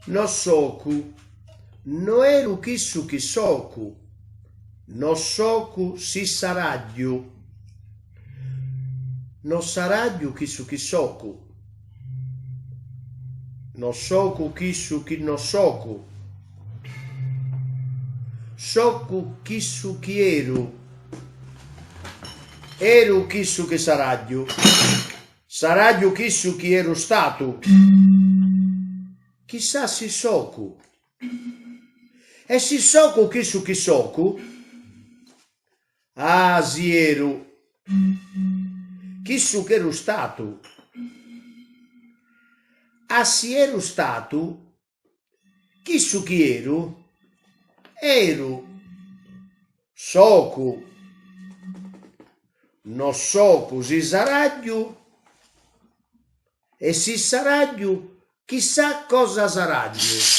No soku, no eru kissu kissoku, no soku si saraggio, no saraggio kissu kissoku, no soku kissu ki no soku, soku kissu chi eru kissu che saraggio, saraggio kissu chi ero stato. Chissà si soku. E si soku kissu. Ah, sieru. Kissu che ero stato. Ah, si ero stato. Kissu chi ero. Ero. Soku. No soku si saraggio. E si saraggio. Chissà cosa saraggio.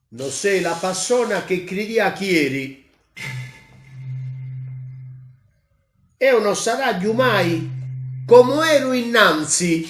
Non sei la persona che credia chieri. E non saraggio mai come ero innanzi.